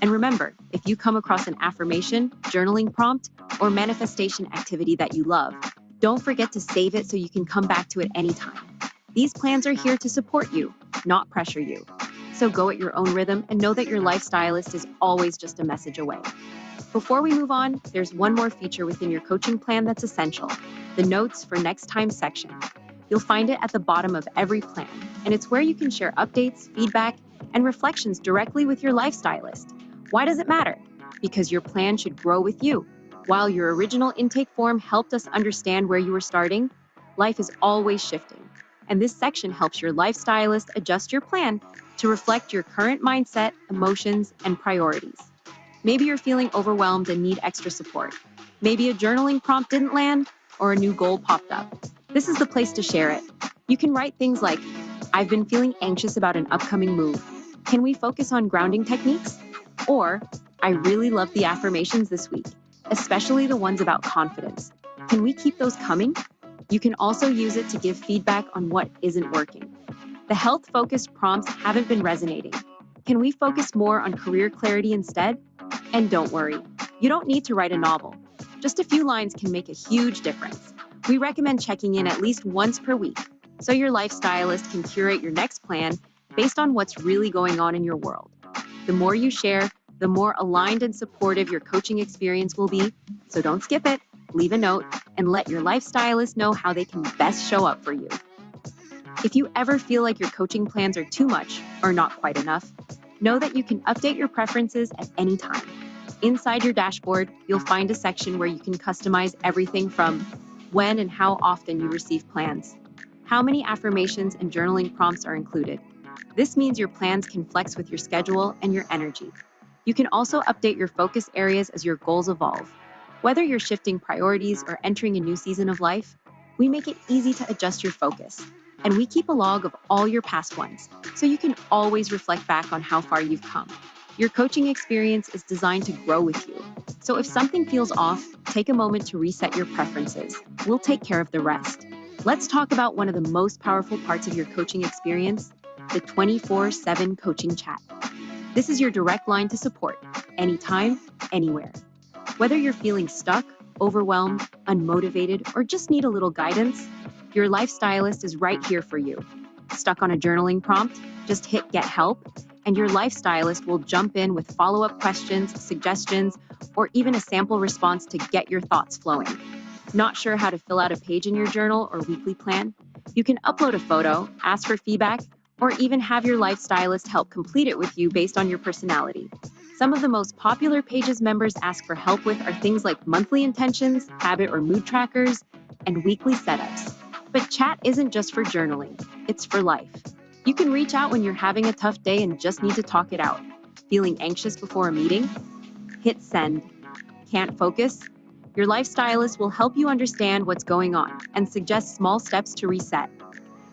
And remember, if you come across an affirmation, journaling prompt, or manifestation activity that you love, don't forget to save it so you can come back to it anytime. These plans are here to support you, not pressure you. So go at your own rhythm and know that your life stylist is always just a message away. Before we move on, there's one more feature within your coaching plan that's essential, the Notes for Next Time section. You'll find it at the bottom of every plan, and it's where you can share updates, feedback, and reflections directly with your life stylist. Why does it matter? Because your plan should grow with you. While your original intake form helped us understand where you were starting, life is always shifting, and this section helps your life stylist adjust your plan to reflect your current mindset, emotions, and priorities. Maybe you're feeling overwhelmed and need extra support. Maybe a journaling prompt didn't land, or a new goal popped up. This is the place to share it. You can write things like, I've been feeling anxious about an upcoming move. Can we focus on grounding techniques? Or, I really love the affirmations this week, especially the ones about confidence. Can we keep those coming? You can also use it to give feedback on what isn't working. The health-focused prompts haven't been resonating. Can we focus more on career clarity instead? And don't worry, you don't need to write a novel. Just a few lines can make a huge difference. We recommend checking in at least once per week, so your life stylist can curate your next plan based on what's really going on in your world. The more you share, the more aligned and supportive your coaching experience will be, so don't skip it, leave a note, and let your life stylist know how they can best show up for you. If you ever feel like your coaching plans are too much or not quite enough, know that you can update your preferences at any time. Inside your dashboard, you'll find a section where you can customize everything from when and how often you receive plans, how many affirmations and journaling prompts are included. This means your plans can flex with your schedule and your energy. You can also update your focus areas as your goals evolve. Whether you're shifting priorities or entering a new season of life, we make it easy to adjust your focus. And we keep a log of all your past ones, so you can always reflect back on how far you've come. Your coaching experience is designed to grow with you. So if something feels off, take a moment to reset your preferences. We'll take care of the rest. Let's talk about one of the most powerful parts of your coaching experience, the 24/7 coaching chat. This is your direct line to support, anytime, anywhere. Whether you're feeling stuck, overwhelmed, unmotivated, or just need a little guidance, your life stylist is right here for you. Stuck on a journaling prompt? Just hit Get Help, and your life stylist will jump in with follow up questions, suggestions, or even a sample response to get your thoughts flowing. Not sure how to fill out a page in your journal or weekly plan? You can upload a photo, ask for feedback, or even have your life stylist help complete it with you based on your personality. Some of the most popular pages members ask for help with are things like monthly intentions, habit or mood trackers, and weekly setups. But chat isn't just for journaling, it's for life. You can reach out when you're having a tough day and just need to talk it out. Feeling anxious before a meeting? Hit send. Can't focus? Your life stylist will help you understand what's going on and suggest small steps to reset.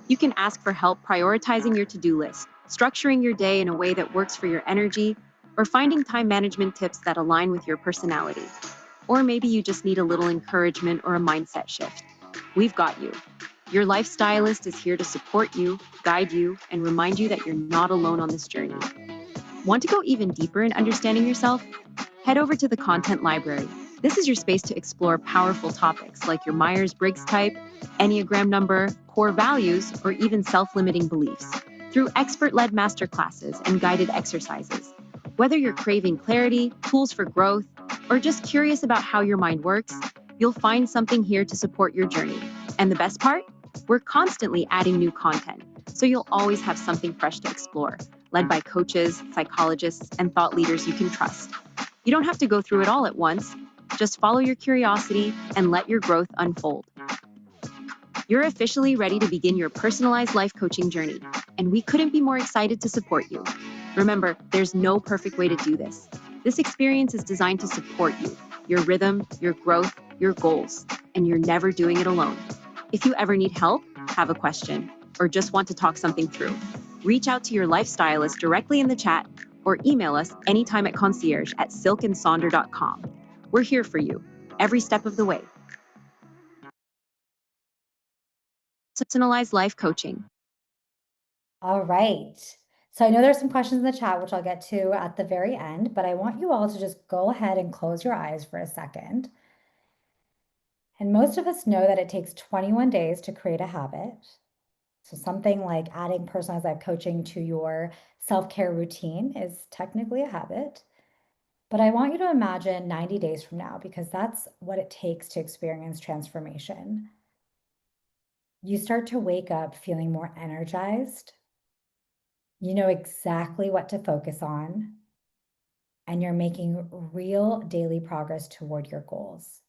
You can ask for help prioritizing your to-do list, structuring your day in a way that works for your energy, or finding time management tips that align with your personality. Or maybe you just need a little encouragement or a mindset shift. We've got you. Your life stylist is here to support you, guide you, and remind you that you're not alone on this journey. Want to go even deeper in understanding yourself? Head over to the Content Library. This is your space to explore powerful topics like your Myers-Briggs type, Enneagram number, core values, or even self-limiting beliefs through expert-led masterclasses and guided exercises. Whether you're craving clarity, tools for growth, or just curious about how your mind works, you'll find something here to support your journey. And the best part? We're constantly adding new content, so you'll always have something fresh to explore, led by coaches, psychologists, and thought leaders you can trust. You don't have to go through it all at once. Just follow your curiosity and let your growth unfold. You're officially ready to begin your personalized life coaching journey, and we couldn't be more excited to support you. Remember, there's no perfect way to do this. This experience is designed to support you, your rhythm, your growth, your goals, and you're never doing it alone. If you ever need help, have a question, or just want to talk something through, reach out to your life stylist directly in the chat or email us anytime at concierge@silkandsonder.com. We're here for you every step of the way. Personalized life coaching. All right. So I know there's some questions in the chat, which I'll get to at the very end, but I want you all to just go ahead and close your eyes for a second. And most of us know that it takes 21 days to create a habit. So something like adding personalized life coaching to your self-care routine is technically a habit. But I want you to imagine 90 days from now, because that's what it takes to experience transformation. You start to wake up feeling more energized. You know exactly what to focus on, and you're making real daily progress toward your goals.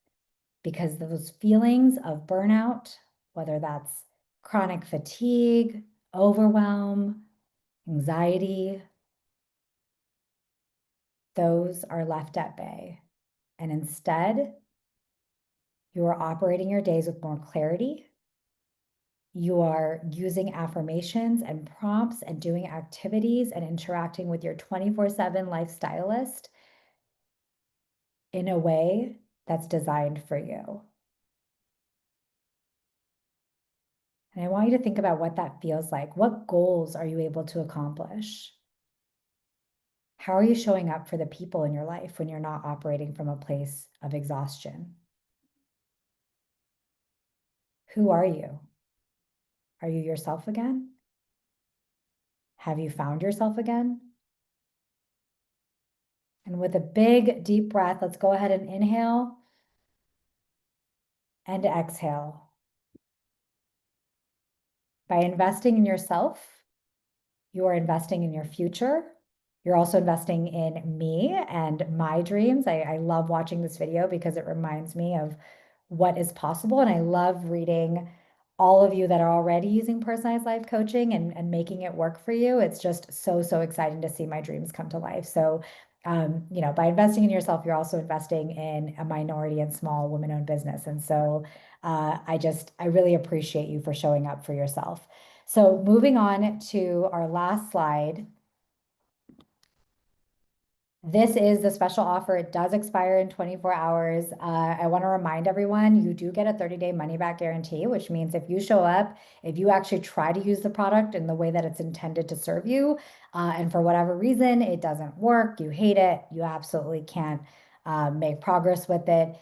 Because those feelings of burnout, whether that's chronic fatigue, overwhelm, anxiety, those are left at bay. And instead, you are operating your days with more clarity. You are using affirmations and prompts and doing activities and interacting with your 24/7 life stylist in a way that's designed for you. And I want you to think about what that feels like. What goals are you able to accomplish? How are you showing up for the people in your life when you're not operating from a place of exhaustion? Who are you? Are you yourself again? Have you found yourself again? And with a big, deep breath, let's go ahead and inhale and exhale. By investing in yourself, you are investing in your future. You're also investing in me and my dreams. I love watching this video because it reminds me of what is possible. And I love reading all of you that are already using personalized life coaching and making it work for you. It's just so, so exciting to see my dreams come to life. So, by investing in yourself, you're also investing in a minority and small women-owned business. And so I really appreciate you for showing up for yourself. So moving on to our last slide. This is the special offer. It does expire in 24 hours. I want to remind everyone, you do get a 30-day money-back guarantee, which means if you show up, if you actually try to use the product in the way that it's intended to serve you, and for whatever reason it doesn't work, you hate it, you absolutely can't make progress with it,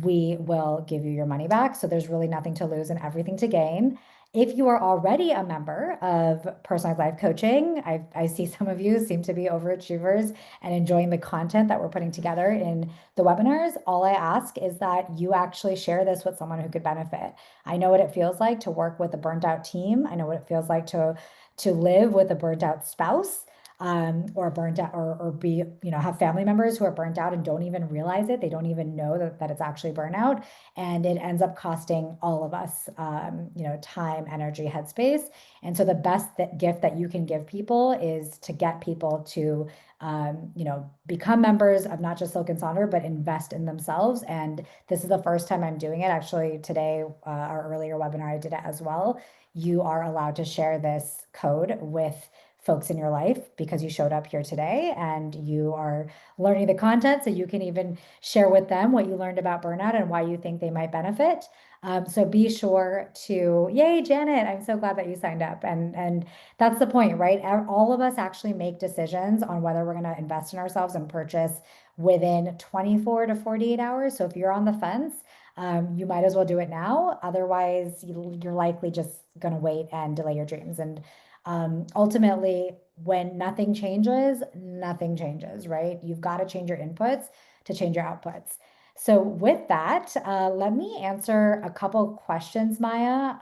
we will give you your money back. So there's really nothing to lose and everything to gain. If you are already a member of Personalized Life Coaching, I see some of you seem to be overachievers and enjoying the content that we're putting together in the webinars. All I ask is that you actually share this with someone who could benefit. I know what it feels like to work with a burnt out team. I know what it feels like to live with a burnt out spouse. Or burnt out or be, have family members who are burnt out and don't even realize it. They don't even know that it's actually burnout. And it ends up costing all of us, time, energy, headspace. And so the best gift that you can give people is to get people to, become members of not just Silk and Sonder, but invest in themselves. And this is the first time I'm doing it. Actually, today, our earlier webinar, I did it as well. You are allowed to share this code with folks in your life because you showed up here today and you are learning the content, so you can even share with them what you learned about burnout and why you think they might benefit. So be sure to, yay, Janet, I'm so glad that you signed up. And that's the point, right? All of us actually make decisions on whether we're going to invest in ourselves and purchase within 24 to 48 hours. So if you're on the fence, you might as well do it now. Otherwise, you're likely just going to wait and delay your dreams. And ultimately, when nothing changes, right? You've got to change your inputs to change your outputs. So with that, let me answer a couple questions, Maya.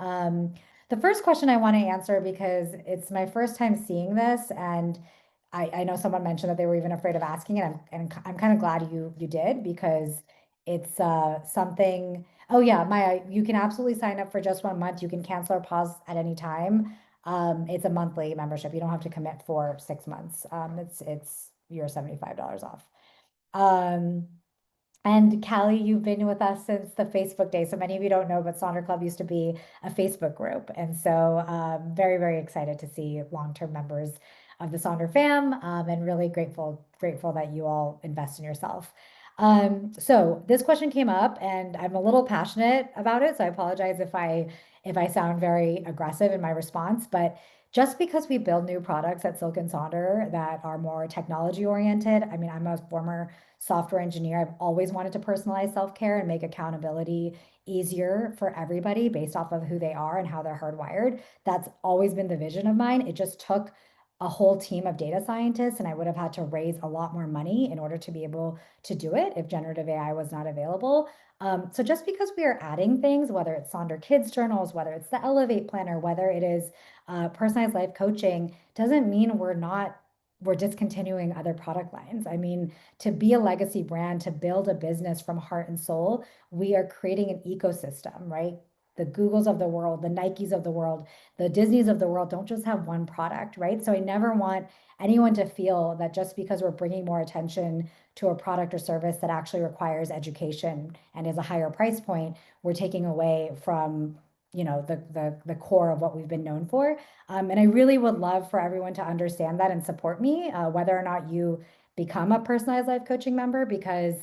The first question I want to answer because it's my first time seeing this, and I know someone mentioned that they were even afraid of asking it. I'm kind of glad you did because it's something. Oh yeah, Maya, you can absolutely sign up for just 1 month. You can cancel or pause at any time. It's a monthly membership. You don't have to commit for 6 months. It's you're $75 off. Um, and Callie, you've been with us since the Facebook day. So many of you don't know, but Sonder Club used to be a Facebook group. And so very, very excited to see long-term members of the Sonder fam, and really grateful that you all invest in yourself. So this question came up and I'm a little passionate about it. So I apologize if I sound very aggressive in my response, but just because we build new products at Silk and Sonder that are more technology oriented, I mean, I'm a former software engineer. I've always wanted to personalize self-care and make accountability easier for everybody based off of who they are and how they're hardwired. That's always been the vision of mine. It just took a whole team of data scientists, and I would have had to raise a lot more money in order to be able to do it if generative AI was not available. So just because we are adding things, whether it's Sonder Kids journals, whether it's the Elevate Planner, whether it is personalized life coaching, doesn't mean we're discontinuing other product lines. I mean, to be a legacy brand, to build a business from heart and soul, we are creating an ecosystem, right? The Googles of the world, the Nikes of the world, the Disneys of the world don't just have one product, right? So I never want anyone to feel that just because we're bringing more attention to a product or service that actually requires education and is a higher price point, we're taking away from the core of what we've been known for. And I really would love for everyone to understand that and support me, whether or not you become a personalized life coaching member, because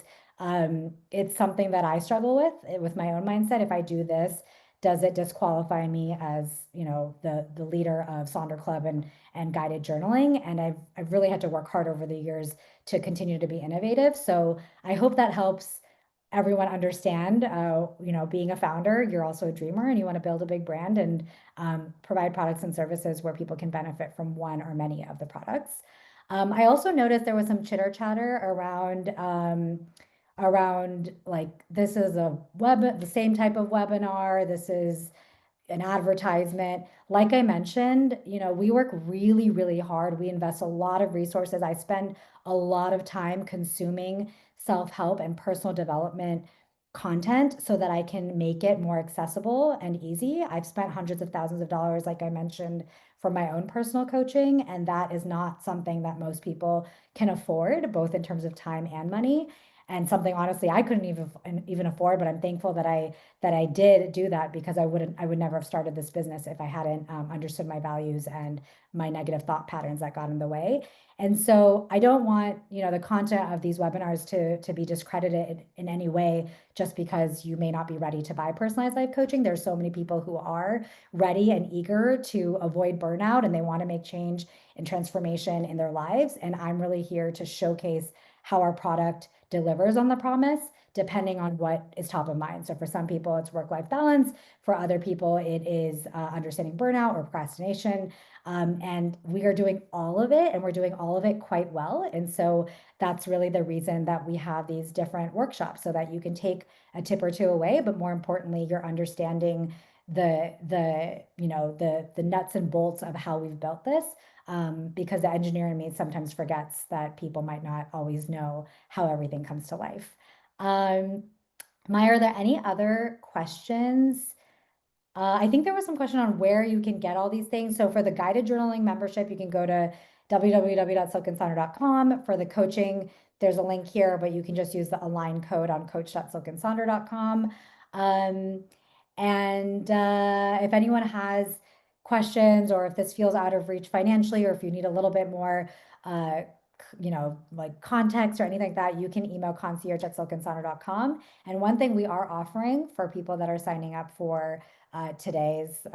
it's something that I struggle with my own mindset. If I do this, does it disqualify me as the leader of Sonder Club and guided journaling? And I've really had to work hard over the years to continue to be innovative. So I hope that helps everyone understand, being a founder, you're also a dreamer and you want to build a big brand and provide products and services where people can benefit from one or many of the products. I also noticed there was some chitter chatter around like this is the same type of webinar. This is an advertisement. Like I mentioned, we work really, really hard. We invest a lot of resources. I spend a lot of time consuming self-help and personal development content so that I can make it more accessible and easy. I've spent hundreds of thousands of dollars, like I mentioned, for my own personal coaching, and that is not something that most people can afford, both in terms of time and money. And something honestly I couldn't even afford, but I'm thankful that I did do that because I would never have started this business if I hadn't understood my values and my negative thought patterns that got in the way. And so I don't want, the content of these webinars to be discredited in any way just because you may not be ready to buy personalized life coaching. There's so many people who are ready and eager to avoid burnout and they want to make change and transformation in their lives. And I'm really here to showcase how our product delivers on the promise, depending on what is top of mind. So for some people, it's work-life balance. For other people, it is understanding burnout or procrastination. And we are doing all of it, and we're doing all of it quite well. And so that's really the reason that we have these different workshops, so that you can take a tip or two away, but more importantly, you're understanding the nuts and bolts of how we've built this. Because the engineer in me sometimes forgets that people might not always know how everything comes to life. Maya, are there any other questions? I think there was some question on where you can get all these things. So for the guided journaling membership, you can go to www.silkandsonder.com. For the coaching, there's a link here, but you can just use the align code on coach.silkandsonder.com. And if anyone has questions, or if this feels out of reach financially, or if you need a little bit more uh, like context or anything like that, you can email concierge@silkandsonder.com. And one thing we are offering for people that are signing up for today's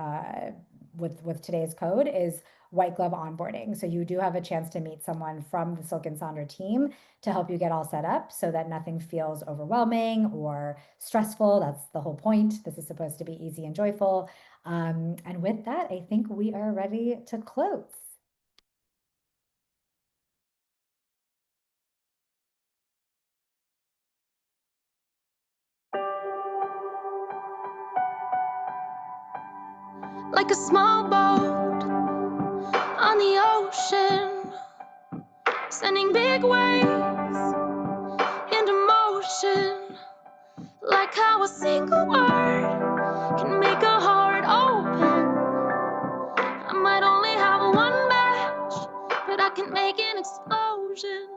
with today's code is white glove onboarding. So you do have a chance to meet someone from the Silk and Sonder team to help you get all set up, so that nothing feels overwhelming or stressful. That's the whole point. This is supposed to be easy and joyful. And with that, I think we are ready to close. Like a small boat on the ocean, sending big waves into motion. Like how a single word can make a heart open. I might only have one match, but I can make an explosion.